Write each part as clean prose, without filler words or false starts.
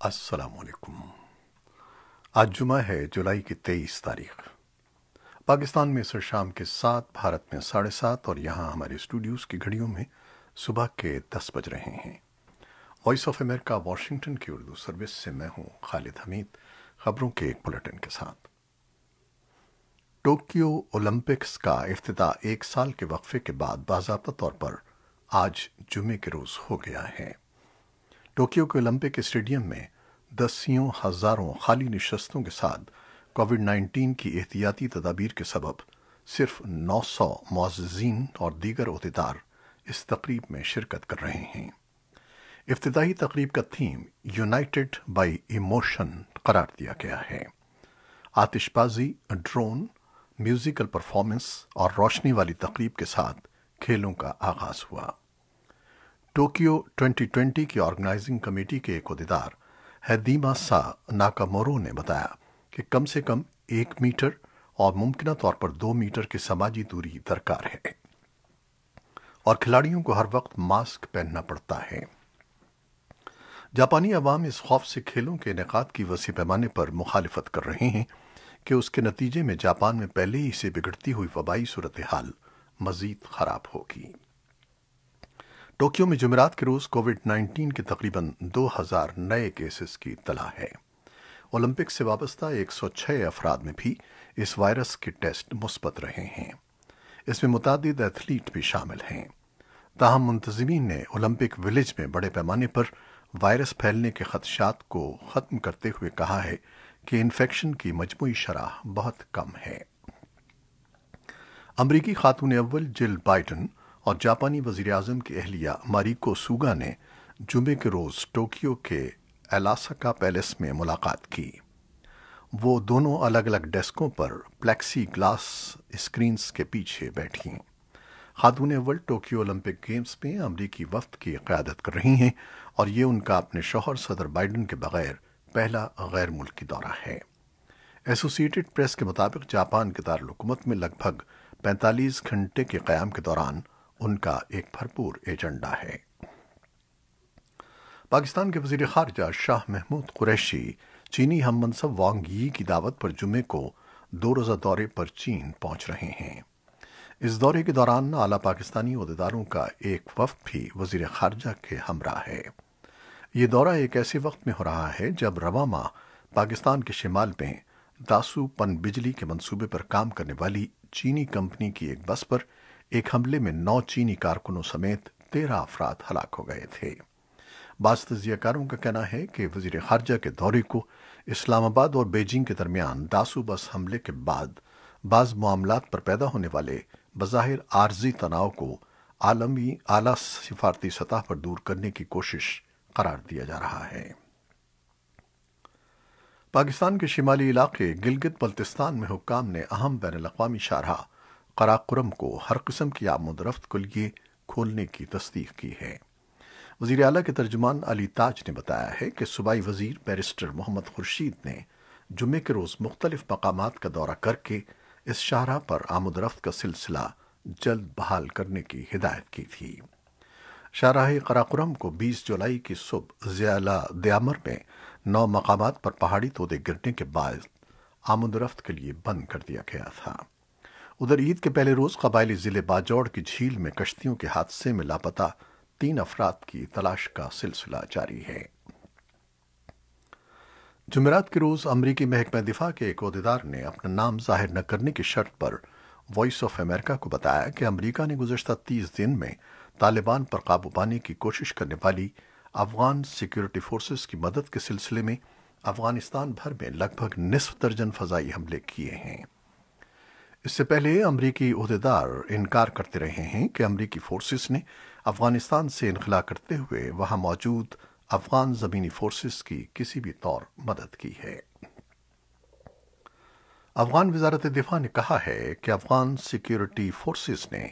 السلام علیکم۔ آج جمعہ ہے، جولائی کی 23 تاریخ۔ پاکستان میں عصر شام کے 7، بھارت میں 7:30 اور یہاں ہمارے اسٹوڈیوز کی گھڑیوں میں صبح کے 10 بج رہے ہیں۔ وائس آف امریکہ واشنگٹن کی اردو سروس سے میں ہوں خالد حمید، خبروں کے ایک بلیٹن کے ساتھ۔ ٹوکیو اولمپکس کا افتتاح 1 سال کے وقفے کے بعد باضابطہ طور پر آج جمعے کے روز ہو گیا ہے۔ ٹوکیو کے اولمپک اسٹیڈیم میں دسیوں ہزاروں خالی نشستوں کے ساتھ کووڈ-19 کی احتیاطی تدابیر کے سبب صرف 900 معززین اور دیگر عہدیدار اس تقریب میں شرکت کر رہے ہیں۔ افتتاحی تقریب کا تھیم یونائٹڈ بائی ایموشن قرار دیا گیا ہے۔ آتش بازی، ڈرون، میوزیکل پرفارمنس اور روشنی والی تقریب کے ساتھ کھیلوں کا آغاز ہوا۔ ٹوکیو 2020 کی آرگنائزنگ کمیٹی کے ایک عہدیدار ہیدیما سا ناکامورو نے بتایا کہ کم سے کم 1 میٹر اور ممکنہ طور پر 2 میٹر کی سماجی دوری درکار ہے اور کھلاڑیوں کو ہر وقت ماسک پہننا پڑتا ہے۔ جاپانی عوام اس خوف سے کھیلوں کے انعقاد کی وسیع پیمانے پر مخالفت کر رہے ہیں کہ اس کے نتیجے میں جاپان میں پہلے ہی سے بگڑتی ہوئی وبائی صورتحال مزید خراب ہوگی۔ ٹوکیو میں جمعرات کے روز کووڈ-19 کے تقریباً 2000 نئے کیسز کی اطلاع ہے۔ اولمپک سے وابستہ 106 افراد میں بھی اس وائرس کے ٹیسٹ مثبت رہے ہیں۔ اس میں متعدد ایتھلیٹ بھی شامل ہیں۔ تاہم منتظمین نے اولمپک ولیج میں بڑے پیمانے پر وائرس پھیلنے کے خدشات کو ختم کرتے ہوئے کہا ہے کہ انفیکشن کی مجموعی شرح بہت کم ہے۔ امریکی خاتون اول جل بائیڈن اور جاپانی وزیراعظم کی اہلیہ ماریکو سوگا نے جمعے کے روز ٹوکیو کے الاساکا پیلس میں ملاقات کی۔ وہ دونوں الگ الگ ڈیسکوں پر پلیکسی گلاس اسکرینز کے پیچھے بیٹھیں۔ خاتون اول ٹوکیو اولمپک گیمز میں امریکی وفد کی قیادت کر رہی ہیں اور یہ ان کا اپنے شوہر صدر بائیڈن کے بغیر پہلا غیر ملکی دورہ ہے۔ ایسوسی ایٹڈ پریس کے مطابق جاپان کے دارالحکومت میں لگ بھگ 45 گھنٹے کے قیام کے دوران ان کا ایک بھرپور ایجنڈا ہے۔ پاکستان کے وزیر خارجہ شاہ محمود قریشی چینی ہم منصب وانگ یی کی دعوت پر جمعے کو 2 روزہ دورے پر چین پہنچ رہے ہیں۔ اس دورے کے دوران اعلیٰ پاکستانی عہدیداروں کا ایک وفد بھی وزیر خارجہ کے ہمراہ ہے۔ یہ دورہ ایک ایسے وقت میں ہو رہا ہے جب رواں ماہ پاکستان کے شمال میں داسو پن بجلی کے منصوبے پر کام کرنے والی چینی کمپنی کی ایک بس پر ایک حملے میں 9 چینی کارکنوں سمیت 13 افراد ہلاک ہو گئے تھے۔ بعض تجزیہ کاروں کا کہنا ہے کہ وزیر خارجہ کے دورے کو اسلام آباد اور بیجنگ کے درمیان داسو بس حملے کے بعد بعض معاملات پر پیدا ہونے والے بظاہر عارضی تناؤ کو عالمی اعلیٰ سفارتی سطح پر دور کرنے کی کوشش قرار دیا جا رہا ہے۔ پاکستان کے شمالی علاقے گلگت بلتستان میں حکام نے اہم بین الاقوامی شاہراہ قراقرم کو ہر قسم کی آمد و رفت کے لیے کھولنے کی تصدیق کی ہے۔ وزیر اعلیٰ کے ترجمان علی تاج نے بتایا ہے کہ صوبائی وزیر بیرسٹر محمد خورشید نے جمعے کے روز مختلف مقامات کا دورہ کر کے اس شاہراہ پر آمد و رفت کا سلسلہ جلد بحال کرنے کی ہدایت کی تھی۔ شاہراہ قراقرم کو 20 جولائی کی صبح ضلع دیامر میں 9 مقامات پر پہاڑی تودے گرنے کے بعد آمد و رفت کے لیے بند کر دیا گیا تھا۔ ادھر عید کے پہلے روز قبائلی ضلع باجوڑ کی جھیل میں کشتیوں کے حادثے میں لاپتہ 3 افراد کی تلاش کا سلسلہ جاری ہے۔ جمعرات کے روز امریکی محکمہ دفاع کے ایک عہدیدار نے اپنا نام ظاہر نہ کرنے کی شرط پر وائس آف امریکہ کو بتایا کہ امریکہ نے گزشتہ 30 دن میں طالبان پر قابو پانے کی کوشش کرنے والی افغان سیکیورٹی فورسز کی مدد کے سلسلے میں افغانستان بھر میں لگ بھگ نصف درجن فضائی حملے کیے ہیں۔ اس سے پہلے امریکی عہدیدار انکار کرتے رہے ہیں کہ امریکی فورسز نے افغانستان سے انخلا کرتے ہوئے وہاں موجود افغان زمینی فورسز کی کسی بھی طور مدد کی ہے۔ افغان وزارت دفاع نے کہا ہے کہ افغان سیکیورٹی فورسز نے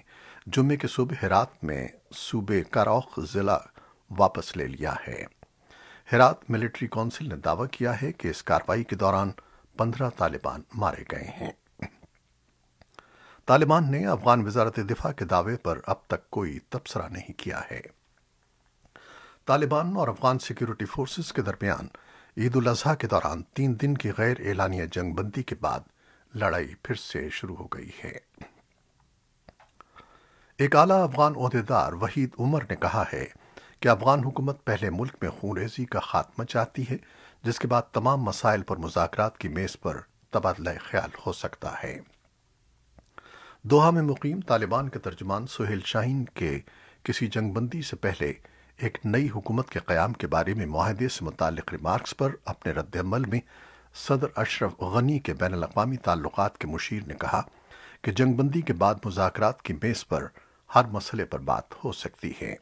جمعے کے صبح ہرات میں صوبے کاروخ ضلع واپس لے لیا ہے۔ ہرات ملٹری کونسل نے دعویٰ کیا ہے کہ اس کارروائی کے دوران 15 طالبان مارے گئے ہیں۔ طالبان نے افغان وزارت دفاع کے دعوے پر اب تک کوئی تبصرہ نہیں کیا ہے۔ طالبان اور افغان سیکیورٹی فورسز کے درمیان عید الاضحیٰ کے دوران 3 دن کی غیر اعلانیہ جنگ بندی کے بعد لڑائی پھر سے شروع ہو گئی ہے۔ ایک اعلیٰ افغان عہدیدار وحید عمر نے کہا ہے کہ افغان حکومت پہلے ملک میں خون ریزی کا خاتمہ چاہتی ہے، جس کے بعد تمام مسائل پر مذاکرات کی میز پر تبادلہ خیال ہو سکتا ہے۔ دوحہ میں مقیم طالبان کے ترجمان سہیل شاہین کے کسی جنگ بندی سے پہلے ایک نئی حکومت کے قیام کے بارے میں معاہدے سے متعلق ریمارکس پر اپنے رد عمل میں صدر اشرف غنی کے بین الاقوامی تعلقات کے مشیر نے کہا کہ جنگ بندی کے بعد مذاکرات کی میز پر ہر مسئلے پر بات ہو سکتی ہے۔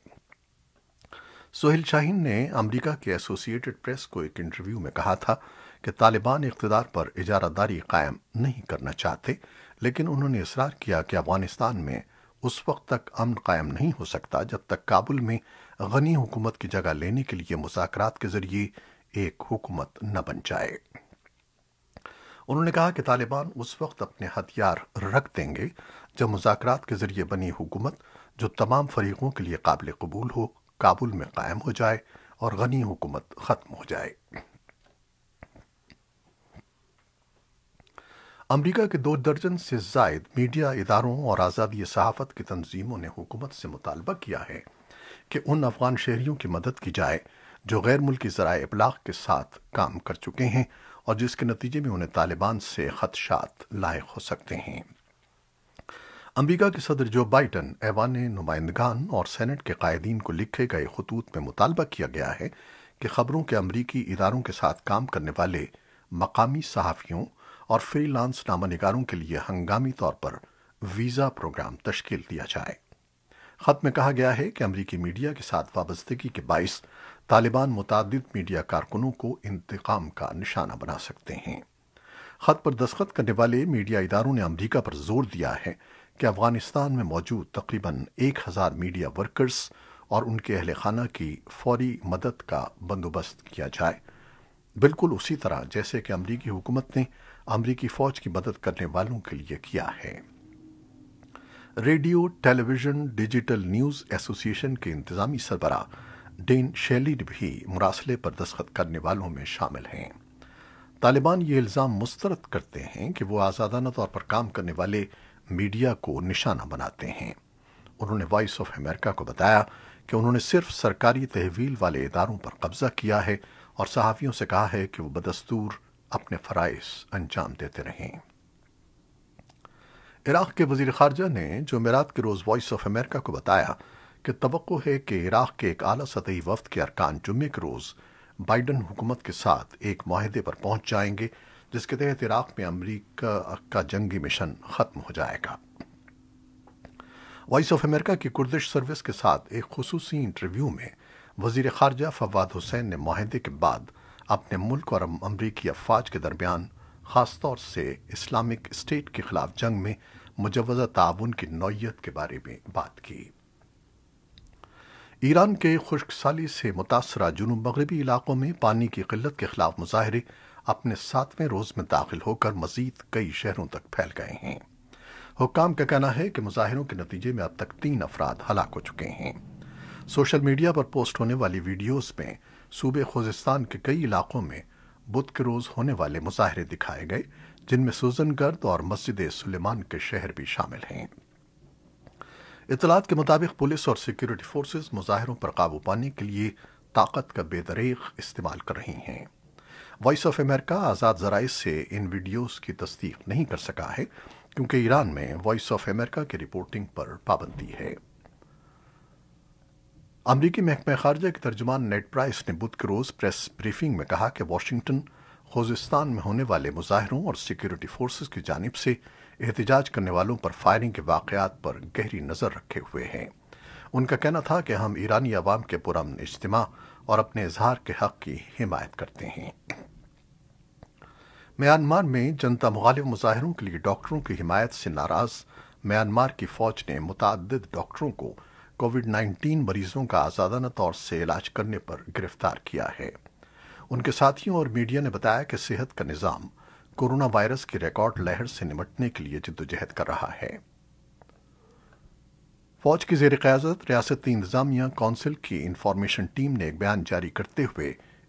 سہیل شاہین نے امریکہ کے ایسوسی ایٹڈ پریس کو ایک انٹرویو میں کہا تھا کہ طالبان اقتدار پر اجارہ داری قائم نہیں کرنا چاہتے، لیکن انہوں نے اصرار کیا کہ افغانستان میں اس وقت تک امن قائم نہیں ہو سکتا جب تک کابل میں غنی حکومت کی جگہ لینے کے لیے مذاکرات کے ذریعے ایک حکومت نہ بن جائے۔ انہوں نے کہا کہ طالبان اس وقت اپنے ہتھیار رکھ دیں گے جب مذاکرات کے ذریعے بنی حکومت جو تمام فریقوں کے لیے قابل قبول ہو کابل میں قائم ہو جائے اور غنی حکومت ختم ہو جائے۔ امریکہ کے 2 درجن سے زائد میڈیا اداروں اور آزادی صحافت کی تنظیموں نے حکومت سے مطالبہ کیا ہے کہ ان افغان شہریوں کی مدد کی جائے جو غیر ملکی ذرائع ابلاغ کے ساتھ کام کر چکے ہیں اور جس کے نتیجے میں انہیں طالبان سے خدشات لاحق ہو سکتے ہیں۔ امریکہ کے صدر جو بائیڈن ایوان نمائندگان اور سینٹ کے قائدین کو لکھے گئے خطوط میں مطالبہ کیا گیا ہے کہ خبروں کے امریکی اداروں کے ساتھ کام کرنے والے مقامی صحافیوں اور فری لانس نامہ نگاروں کے لیے ہنگامی طور پر ویزا پروگرام تشکیل دیا جائے۔ خط میں کہا گیا ہے کہ امریکی میڈیا کے ساتھ وابستگی کے باعث طالبان متعدد میڈیا کارکنوں کو انتقام کا نشانہ بنا سکتے ہیں۔ خط پر دستخط کرنے والے میڈیا اداروں نے امریکہ پر زور دیا ہے کہ افغانستان میں موجود تقریباً 1000 میڈیا ورکرز اور ان کے اہل خانہ کی فوری مدد کا بندوبست کیا جائے، بالکل اسی طرح جیسے کہ امریکی حکومت نے امریکی فوج کی مدد کرنے والوں کے لیے کیا ہے۔ ریڈیو ٹیلی ویژن ڈیجیٹل نیوز ایسوسی ایشن کے انتظامی سربراہ ڈین شیلی بھی مراسلے پر دستخط کرنے والوں میں شامل ہیں۔ طالبان یہ الزام مسترد کرتے ہیں کہ وہ آزادانہ طور پر کام کرنے والے میڈیا کو نشانہ بناتے ہیں۔ انہوں نے وائس آف امریکہ کو بتایا کہ انہوں نے صرف سرکاری تحویل والے اداروں پر قبضہ کیا ہے اور صحافیوں سے کہا ہے کہ وہ بدستور اپنے فرائض انجام دیتے رہیں۔ عراق کے وزیر خارجہ نے جمعرات کے روز وائس آف امریکہ کو بتایا کہ توقع ہے کہ عراق کے ایک اعلیٰ سطحی وفد کے ارکان جمعے کے روز بائیڈن حکومت کے ساتھ ایک معاہدے پر پہنچ جائیں گے جس کے تحت عراق میں امریکہ کا جنگی مشن ختم ہو جائے گا۔ وائس آف امریکہ کی کردش سروس کے ساتھ ایک خصوصی انٹرویو میں وزیر خارجہ فواد حسین نے معاہدے کے بعد اپنے ملک اور امریکی افواج کے درمیان خاص طور سے اسلامک اسٹیٹ کے خلاف جنگ میں مجوزہ تعاون کی نوعیت کے بارے میں بات کی۔ ایران کے خشک سالی سے متاثرہ جنوب مغربی علاقوں میں پانی کی قلت کے خلاف مظاہرے اپنے 7ویں روز میں داخل ہو کر مزید کئی شہروں تک پھیل گئے ہیں۔ حکام کا کہنا ہے کہ مظاہروں کے نتیجے میں اب تک 3 افراد ہلاک ہو چکے ہیں۔ سوشل میڈیا پر پوسٹ ہونے والی ویڈیوز میں صوبے خوزستان کے کئی علاقوں میں بدھ کے روز ہونے والے مظاہرے دکھائے گئے جن میں سوزن گرد اور مسجد سلیمان کے شہر بھی شامل ہیں۔ اطلاعات کے مطابق پولیس اور سیکیورٹی فورسز مظاہروں پر قابو پانے کے لیے طاقت کا بے دریغ استعمال کر رہی ہیں۔ وائس آف امریکہ آزاد ذرائع سے ان ویڈیوز کی تصدیق نہیں کر سکا ہے کیونکہ ایران میں وائس آف امریکہ کی رپورٹنگ پر پابندی ہے۔ امریکی محکمہ خارجہ کے ترجمان نیڈ پرائس نے بدھ کے روز پریس بریفنگ میں کہا کہ واشنگٹن خوزستان میں ہونے والے مظاہروں اور سیکیورٹی فورسز کی جانب سے احتجاج کرنے والوں پر فائرنگ کے واقعات پر گہری نظر رکھے ہوئے ہیں۔ ان کا کہنا تھا کہ ہم ایرانی عوام کے پرامن اجتماع اور اپنے اظہار کے حق کی حمایت کرتے ہیں۔ میانمار میں جنتا مخالف مظاہروں کے لیے ڈاکٹروں کی حمایت سے ناراض میانمار کی فوج نے متعدد ڈاکٹروں کو کووڈ-19 مریضوں کا آزادانہ طور سے علاج کرنے پر گرفتار کیا ہے۔ ان کے ساتھیوں اور میڈیا نے بتایا کہ صحت کا نظام کورونا وائرس کی ریکارڈ لہر سے نمٹنے کے لیے جدوجہد کر رہا ہے۔ فوج کی زیر قیادت ریاستی انتظامیہ کونسل کی انفارمیشن ٹیم نے ایک بیان جاری کرتے ہوئے